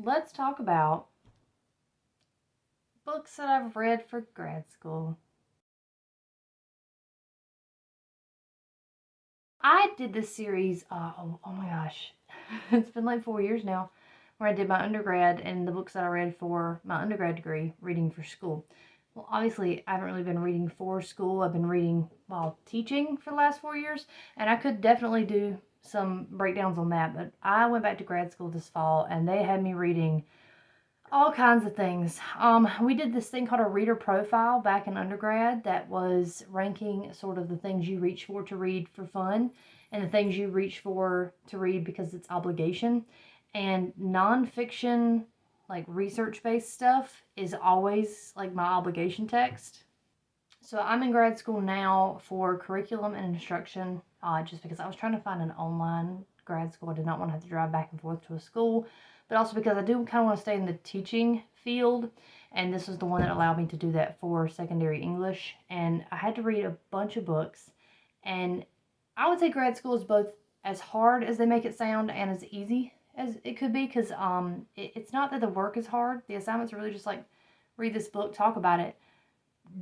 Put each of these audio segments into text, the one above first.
let's talk about books that I've read for grad school. I did this series, oh my gosh, it's been like 4 years now, where I did my undergrad and the books that I read for my undergrad degree, reading for school. Well, obviously, I haven't really been reading for school. I've been reading while teaching for the last 4 years, and I could definitely do some breakdowns on that, but I went back to grad school this fall, and they had me reading all kinds of things. We did this thing called a reader profile back in undergrad that was ranking sort of the things you reach for to read for fun and the things you reach for to read because it's obligation. And nonfiction, like research-based stuff, is always like my obligation text. So I'm in grad school now for curriculum and instruction, just because I was trying to find an online grad school. I did not want to have to drive back and forth to a school, but also because I do kind of want to stay in the teaching field, and this was the one that allowed me to do that for secondary English. And I had to read a bunch of books, and I would say grad school is both as hard as they make it sound and as easy as it could be, because it's not that the work is hard. The assignments are really just like, read this book, talk about it,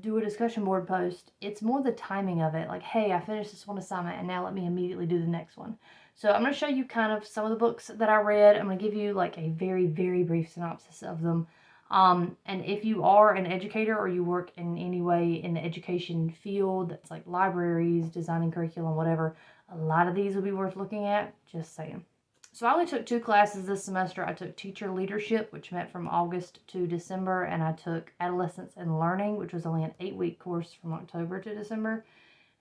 do a discussion board post. It's more the timing of it. Like, hey, I finished this one assignment and now let me immediately do the next one. So I'm going to show you kind of some of the books that I read. I'm going to give you like a very, very brief synopsis of them. And if you are an educator or you work in any way in the education field, that's like libraries, designing curriculum, whatever, a lot of these will be worth looking at. Just saying. So I only took 2 classes this semester. I took teacher leadership, which met from August to December, and I took adolescence and learning, which was only an 8-week course from October to December.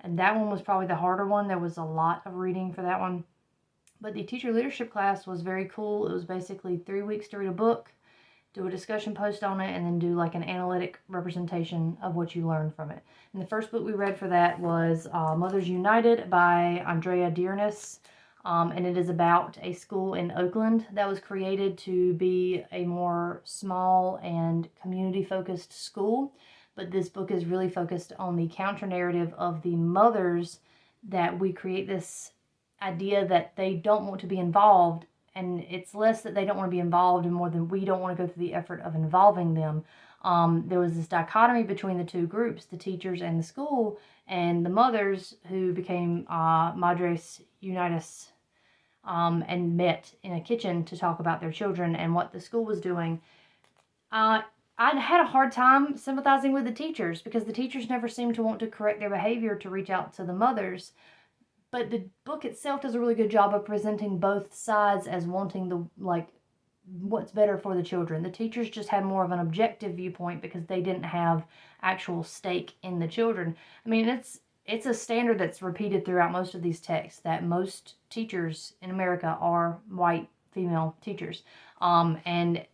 And that one was probably the harder one. There was a lot of reading for that one. But the teacher leadership class was very cool. It was basically 3 weeks to read a book, do a discussion post on it, and then do like an analytic representation of what you learned from it. And the first book we read for that was Mothers United by Andrea Dyrness. And it is about a school in Oakland that was created to be a more small and community-focused school. But this book is really focused on the counter-narrative of the mothers, that we create this idea that they don't want to be involved, and it's less that they don't want to be involved and more than we don't want to go through the effort of involving them. There was this dichotomy between the two groups, the teachers and the school, and the mothers who became Madres Unidas, and met in a kitchen to talk about their children and what the school was doing. I had a hard time sympathizing with the teachers because the teachers never seemed to want to correct their behavior to reach out to the mothers. But the book itself does a really good job of presenting both sides as wanting the, like, what's better for the children. The teachers just had more of an objective viewpoint because they didn't have actual stake in the children. I mean, it's a standard that's repeated throughout most of these texts, that most teachers in America are white female teachers. And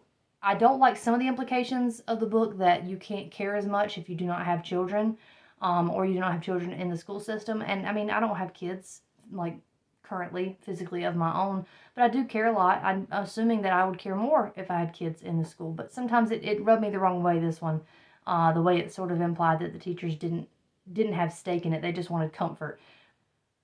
I don't like some of the implications of the book, that you can't care as much if you do not have children, or you do not have children in the school system. And I mean, I don't have kids, like, currently physically of my own, but I do care a lot. I'm assuming that I would care more if I had kids in the school, but sometimes it rubbed me the wrong way, this one, the way it sort of implied that the teachers didn't have stake in it. They just wanted comfort.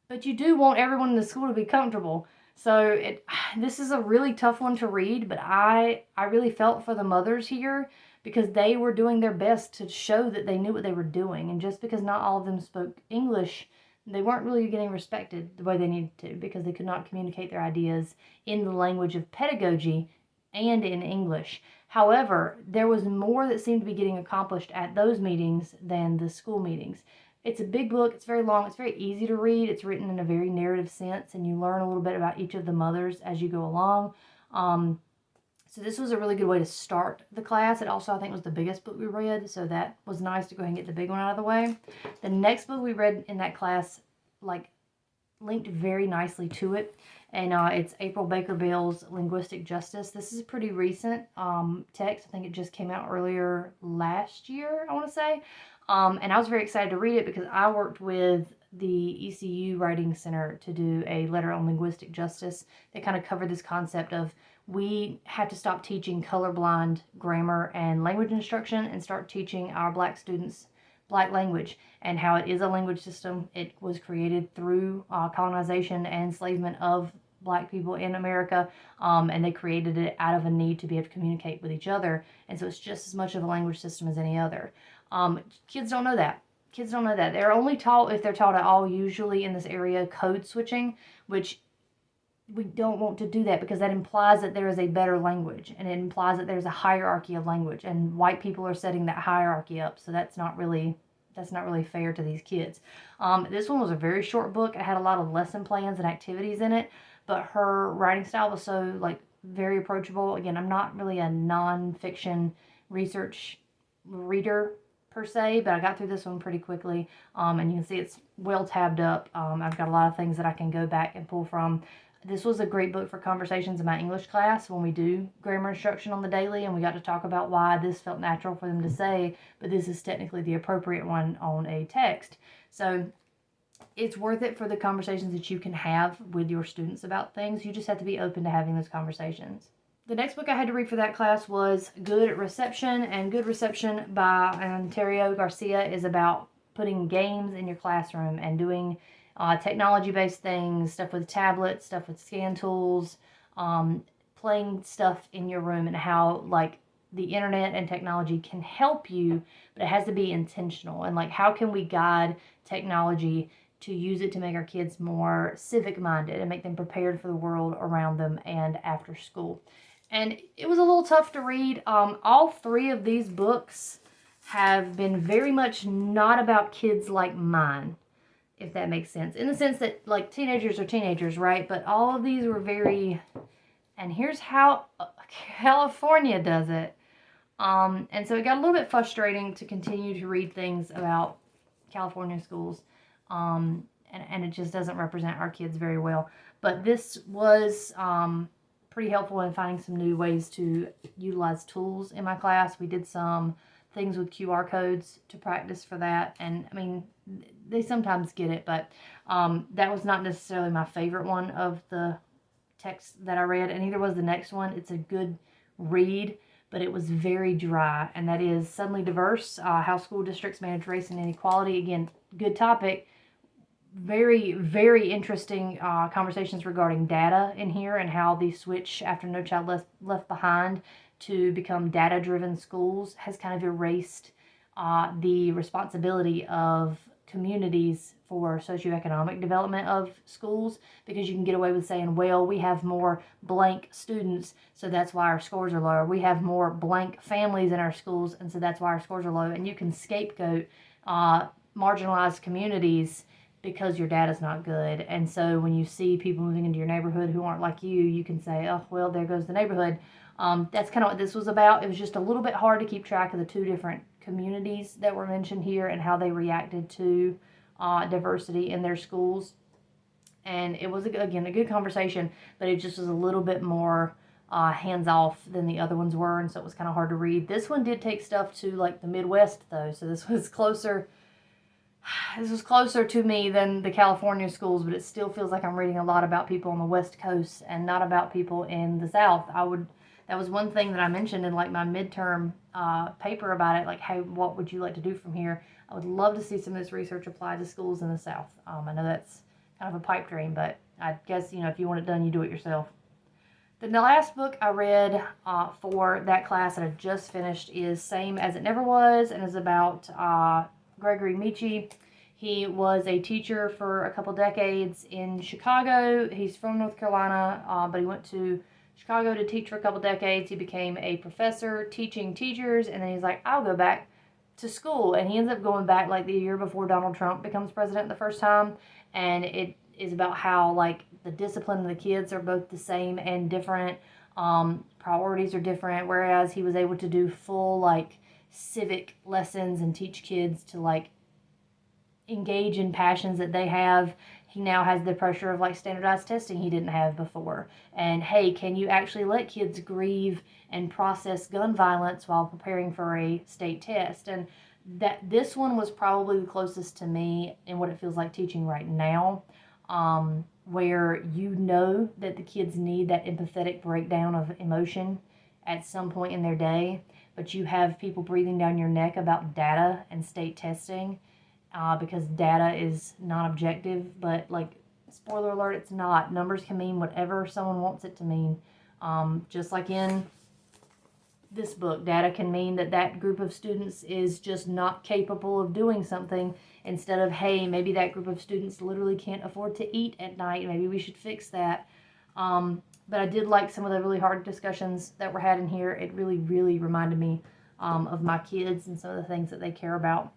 But you do want everyone in the school to be comfortable. So this is a really tough one to read, but I really felt for the mothers here because they were doing their best to show that they knew what they were doing. And just because not all of them spoke English, they weren't really getting respected the way they needed to, because they could not communicate their ideas in the language of pedagogy and in English. However, there was more that seemed to be getting accomplished at those meetings than the school meetings. It's a big book. It's very long. It's very easy to read. It's written in a very narrative sense, and you learn a little bit about each of the mothers as you go along. So this was a really good way to start the class. It also, I think, was the biggest book we read, so that was nice to go ahead and get the big one out of the way. The next book we read in that class, like, linked very nicely to it, and it's April Baker Bell's Linguistic Justice. This is a pretty recent text. I think it just came out earlier last year, I want to say. And I was very excited to read it because I worked with the ECU Writing Center to do a letter on linguistic justice that kind of covered this concept of, we have to stop teaching colorblind grammar and language instruction and start teaching our Black students Black language, and how it is a language system. It was created through colonization and enslavement of Black people in America, and they created it out of a need to be able to communicate with each other. And so it's just as much of a language system as any other. Kids don't know that. Kids don't know that. They're only taught, if they're taught at all, usually in this area, code switching, which we don't want to do that because that implies that there is a better language, and it implies that there's a hierarchy of language, and white people are setting that hierarchy up. So that's not really fair to these kids. This one was a very short book. It had a lot of lesson plans and activities in it, but her writing style was so like very approachable. Again, I'm not really a nonfiction research reader per se, but I got through this one pretty quickly. And you can see it's well tabbed up. I've got a lot of things that I can go back and pull from. This was a great book for conversations in my English class when we do grammar instruction on the daily, and we got to talk about why this felt natural for them to say, but this is technically the appropriate one on a text. So it's worth it for the conversations that you can have with your students about things. You just have to be open to having those conversations. The next book I had to read for that class was Good Reception, and Good Reception by Antero García is about putting games in your classroom and doing technology-based things, stuff with tablets, stuff with scan tools, playing stuff in your room, and how like the internet and technology can help you, but it has to be intentional. And like, how can we guide technology to use it to make our kids more civic-minded and make them prepared for the world around them and after school? And it was a little tough to read. All three of these books have been very much not about kids like mine, if that makes sense. In the sense that, like, teenagers are teenagers, right? But all of these were very, and here's how California does it. And so it got a little bit frustrating to continue to read things about California schools. And it just doesn't represent our kids very well. But this was pretty helpful in finding some new ways to utilize tools in my class. We did some things with QR codes to practice for that. And I mean, they sometimes get it, but that was not necessarily my favorite one of the texts that I read, and neither was the next one. It's a good read, but it was very dry, and that is Suddenly Diverse, How School Districts Manage Race and Inequality. Again, good topic. Very, very interesting conversations regarding data in here and how the switch after No Child Left Behind to become data-driven schools has kind of erased the responsibility of communities for socioeconomic development of schools, because you can get away with saying, well, we have more blank students, so that's why our scores are lower. We have more blank families in our schools, and so that's why our scores are low. And you can scapegoat marginalized communities because your data's not good. And so when you see people moving into your neighborhood who aren't like you can say, oh, well, there goes the neighborhood. That's kind of what this was about. It was just a little bit hard to keep track of the two different communities that were mentioned here and how they reacted to diversity in their schools. And it was, again, a good conversation, but it just was a little bit more hands-off than the other ones were, and so it was kind of hard to read. This one did take stuff to, like, the Midwest, though, so this was closer to me than the California schools, but it still feels like I'm reading a lot about people on the West Coast and not about people in the South. That was one thing that I mentioned in like my midterm paper about it, like, hey, what would you like to do from here? I would love to see some of this research applied to schools in the South. I know that's kind of a pipe dream, but I guess, if you want it done, you do it yourself. Then the last book I read for that class that I just finished is Same as It Never Was, and is about Gregory Michie. He was a teacher for a couple decades in Chicago. He's from North Carolina, but he went to Chicago to teach for a couple decades. He became a professor teaching teachers, and then he's like, I'll go back to school. And he ends up going back like the year before Donald Trump becomes president the first time. And it is about how like the discipline of the kids are both the same and different. Priorities are different, whereas he was able to do full like civic lessons and teach kids to like engage in passions that they have. He now has the pressure of like standardized testing he didn't have before. And hey, can you actually let kids grieve and process gun violence while preparing for a state test? And that this one was probably the closest to me in what it feels like teaching right now, where that the kids need that empathetic breakdown of emotion at some point in their day, but you have people breathing down your neck about data and state testing, because data is non-objective, but like spoiler alert, it's not. Numbers can mean whatever someone wants it to mean. Just like in this book, data can mean that that group of students is just not capable of doing something, instead of, hey, maybe that group of students literally can't afford to eat at night. Maybe we should fix that. But I did like some of the really hard discussions that were had in here. It really, really reminded me of my kids and some of the things that they care about.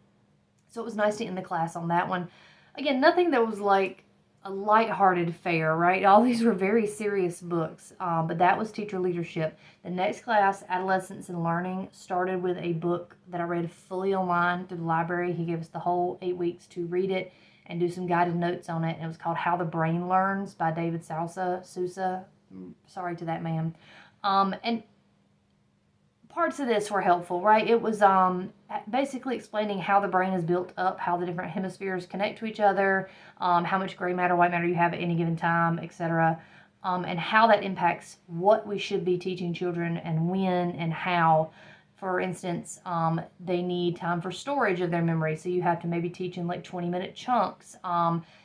So it was nice to end the class on that one. Again, nothing that was like a lighthearted fare, right? All these were very serious books, but that was teacher leadership. The next class, Adolescence and Learning, started with a book that I read fully online through the library. He gave us the whole 8 weeks to read it and do some guided notes on it. And it was called How the Brain Learns by David Sousa. Sorry to that man. And parts of this were helpful, right? It was basically explaining how the brain is built up, how the different hemispheres connect to each other, how much gray matter, white matter you have at any given time, etc., and how that impacts what we should be teaching children and when and how. For instance, they need time for storage of their memory, so you have to maybe teach in like 20-minute chunks.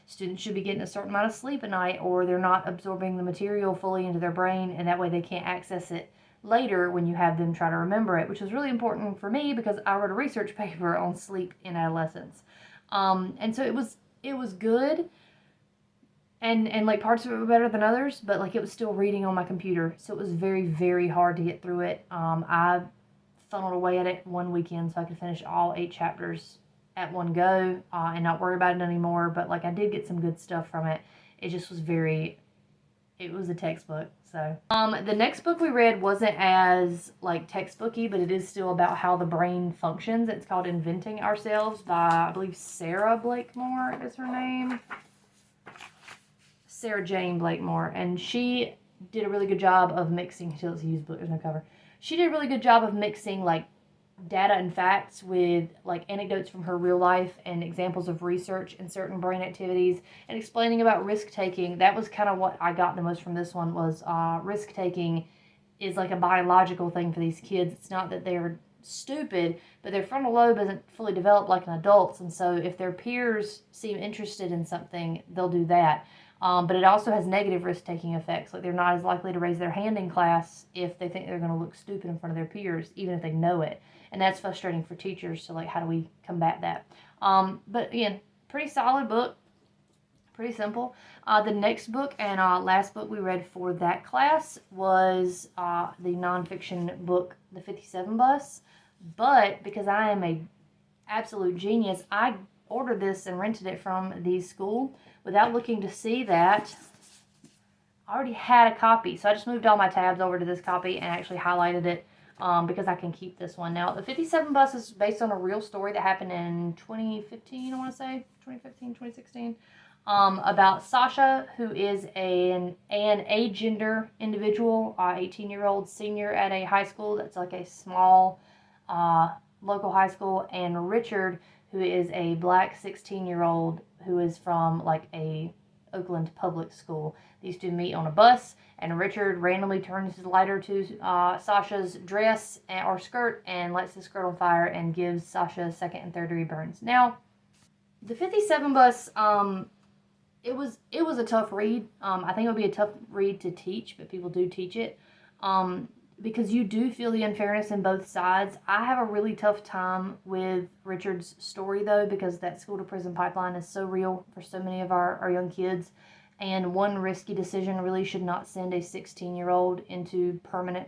Students should be getting a certain amount of sleep a night, or they're not absorbing the material fully into their brain, and that way they can't access it later when you have them try to remember it, which was really important for me because I wrote a research paper on sleep in adolescence. And so it was good, and like parts of it were better than others, but like it was still reading on my computer, so it was very, very hard to get through it. I funneled away at it one weekend so I could finish all 8 chapters at one go and not worry about it anymore, but like I did get some good stuff from it. It just was it was a textbook. So the next book we read wasn't as like textbooky, but it is still about how the brain functions. It's called Inventing Ourselves by, I believe, Sarah Blakemore is her name. Sarah-Jayne Blakemore. And she did a really good job of mixing, let's use book, there's no cover. She did a really good job of mixing like data and facts with like anecdotes from her real life and examples of research in certain brain activities, and explaining about risk taking. That was kind of what I got the most from this one, was risk taking is like a biological thing for these kids. It's not that they're stupid, but their frontal lobe isn't fully developed like an adult's, and so if their peers seem interested in something, they'll do that. But it also has negative risk-taking effects. Like they're not as likely to raise their hand in class if they think they're going to look stupid in front of their peers, even if they know it. And that's frustrating for teachers. So like, how do we combat that? But again, pretty solid book. Pretty simple. The next book and last book we read for that class was the nonfiction book, The 57 Bus. But because I am a absolute genius, I ordered this and rented it from the school without looking to see that I already had a copy. So I just moved all my tabs over to this copy and actually highlighted it because I can keep this one. Now, the 57 Bus is based on a real story that happened in 2015, I want to say, 2015, 2016, about Sasha, who is an agender individual, 18-year-old senior at a high school that's like a small local high school, and Richard, who is a black 16-year-old who is from like a Oakland public school. These two meet on a bus, and Richard randomly turns his lighter to Sasha's dress or skirt and lights the skirt on fire and gives Sasha second and third degree burns. Now, the 57 Bus, it was a tough read. I think it would be a tough read to teach, but people do teach it. Because you do feel the unfairness in both sides. I have a really tough time with Richard's story, though, because that school-to-prison pipeline is so real for so many of our young kids, and one risky decision really should not send a 16-year-old into permanent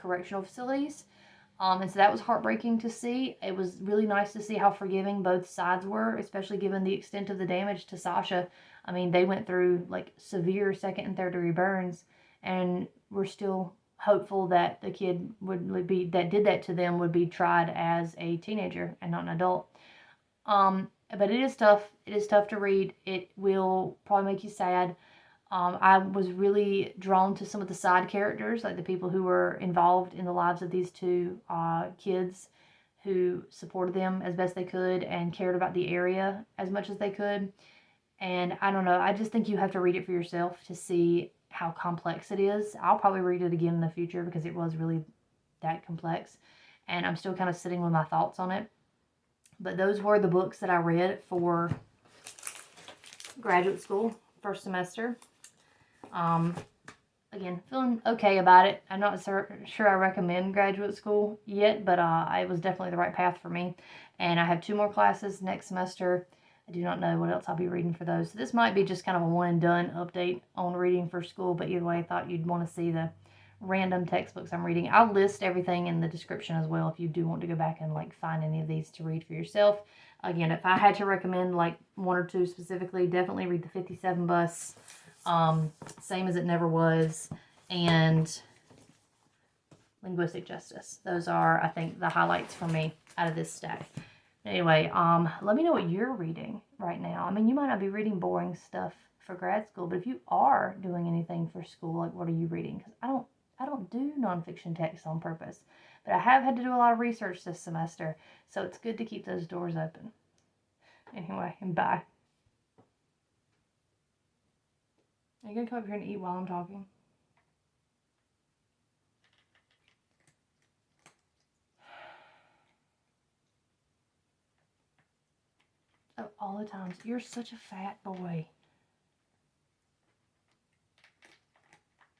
correctional facilities. And so that was heartbreaking to see. It was really nice to see how forgiving both sides were, especially given the extent of the damage to Sasha. I mean, they went through, like, severe second and third degree burns, and we're still hopeful that the kid that did that to them would be tried as a teenager and not an adult. But it is tough. It is tough to read. It will probably make you sad. I was really drawn to some of the side characters, like the people who were involved in the lives of these two kids, who supported them as best they could and cared about the area as much as they could. And I don't know, I just think you have to read it for yourself to see how complex it is. I'll probably read it again in the future because it was really that complex, and I'm still kind of sitting with my thoughts on it. But those were the books that I read for graduate school first semester. Again, feeling okay about it. I'm not sure I recommend graduate school yet, but it was definitely the right path for me. And I have 2 more classes next semester. I do not know what else I'll be reading for those. So this might be just kind of a one and done update on reading for school, but either way, I thought you'd want to see the random textbooks I'm reading. I'll list everything in the description as well if you do want to go back and like find any of these to read for yourself. Again, if I had to recommend like 1 or 2 specifically, definitely read the 57 Bus. Same as It Never Was, and Linguistic Justice. Those are, I think, the highlights for me out of this stack. Anyway, let me know what you're reading right now. I mean, you might not be reading boring stuff for grad school, but if you are doing anything for school, like what are you reading? Because I don't do nonfiction text on purpose, but I have had to do a lot of research this semester, so it's good to keep those doors open. Anyway, and bye. Are you going to come up here and eat while I'm talking? Of all the times, you're such a fat boy.